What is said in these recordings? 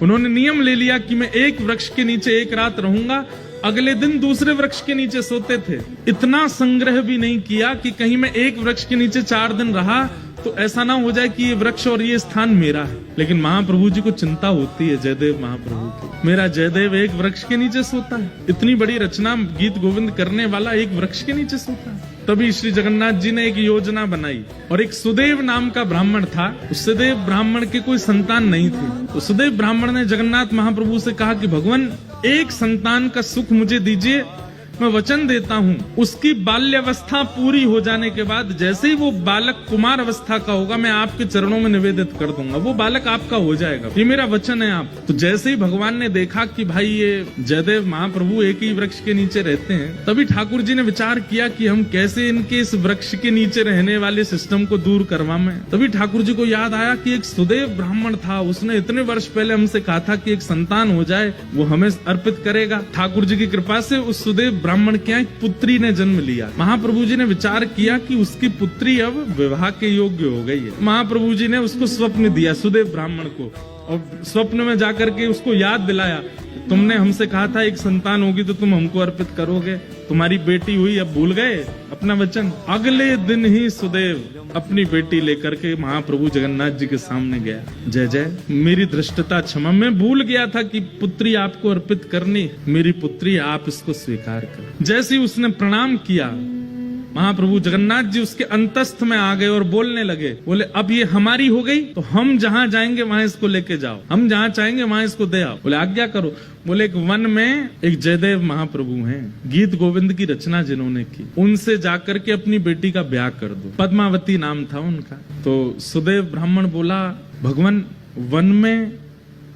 उन्होंने नियम ले लिया कि मैं एक वृक्ष के नीचे एक रात रहूंगा, अगले दिन दूसरे वृक्ष के नीचे सोते थे। इतना संग्रह भी नहीं किया कि कहीं मैं एक वृक्ष के नीचे 4 दिन रहा तो ऐसा ना हो जाए कि ये वृक्ष और ये स्थान मेरा है। लेकिन महाप्रभु जी को चिंता होती है जयदेव महाप्रभु की, मेरा जयदेव एक वृक्ष के नीचे सोता है, इतनी बड़ी रचना गीत गोविंद करने वाला एक वृक्ष के नीचे सोता है। तभी श्री जगन्नाथ जी ने एक योजना बनाई, और एक सुदेव नाम का ब्राह्मण था। उस सुदेव ब्राह्मण के कोई संतान नहीं थी। तो सुदेव ब्राह्मण ने जगन्नाथ महाप्रभु से कहा कि भगवान, एक संतान का सुख मुझे दीजिए, मैं वचन देता हूँ उसकी बाल्यावस्था पूरी हो जाने के बाद जैसे ही वो बालक कुमार अवस्था का होगा, मैं आपके चरणों में निवेदित कर दूंगा, वो बालक आपका हो जाएगा, ये मेरा वचन है आप। तो जैसे ही भगवान ने देखा कि भाई ये जयदेव महाप्रभु एक ही वृक्ष के नीचे रहते हैं, तभी ठाकुर जी ने विचार किया कि हम कैसे इनके इस वृक्ष के नीचे रहने वाले सिस्टम को दूर करवाएं। तभी ठाकुर जी को याद आया कि एक सुदेव ब्राह्मण था, उसने इतने वर्ष पहले हमसे कहा था कि एक संतान हो जाए वो हमें अर्पित करेगा। ठाकुर जी की कृपा से उस सुदेव ब्राह्मण के यहाँ एक पुत्री ने जन्म लिया। महाप्रभु जी ने विचार किया कि उसकी पुत्री अब विवाह के योग्य हो गई है। महाप्रभु जी ने उसको स्वप्न दिया सुदेव ब्राह्मण को, और स्वप्न में जाकर के उसको याद दिलाया, तुमने हमसे कहा था एक संतान होगी तो तुम हमको अर्पित करोगे, तुम्हारी बेटी हुई, अब भूल गए अपना वचन। अगले दिन ही सुदेव अपनी बेटी लेकर के महाप्रभु जगन्नाथ जी के सामने गया। जय जय, मेरी धृष्टता क्षमा, मैं भूल गया था कि पुत्री आपको अर्पित करनी, मेरी पुत्री आप इसको स्वीकार करो। जैसे ही उसने प्रणाम किया, महाप्रभु जगन्नाथ जी उसके अंतस्थ में आ गए और बोलने लगे, बोले अब ये हमारी हो गई तो हम जहां जाएंगे वहां इसको लेके जाओ, हम जहां चाहेंगे वहां इसको दे आओ। बोले आज्ञा करो। बोले एक वन में एक जयदेव महाप्रभु हैं, गीत गोविंद की रचना जिन्होंने की, उनसे जाकर के अपनी बेटी का ब्याह कर दो। पद्मावती नाम था उनका। तो सुदेव ब्राह्मण बोला, भगवान वन में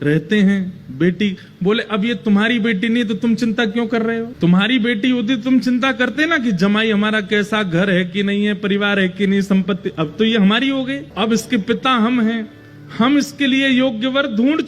रहते हैं, बेटी। बोले अब ये तुम्हारी बेटी नहीं तो तुम चिंता क्यों कर रहे हो? तुम्हारी बेटी होती तुम चिंता करते ना कि जमाई हमारा कैसा, घर है कि नहीं है, परिवार है कि नहीं, संपत्ति। अब तो ये हमारी हो गई, अब इसके पिता हम हैं, हम इसके लिए योग्य वर ढूंढ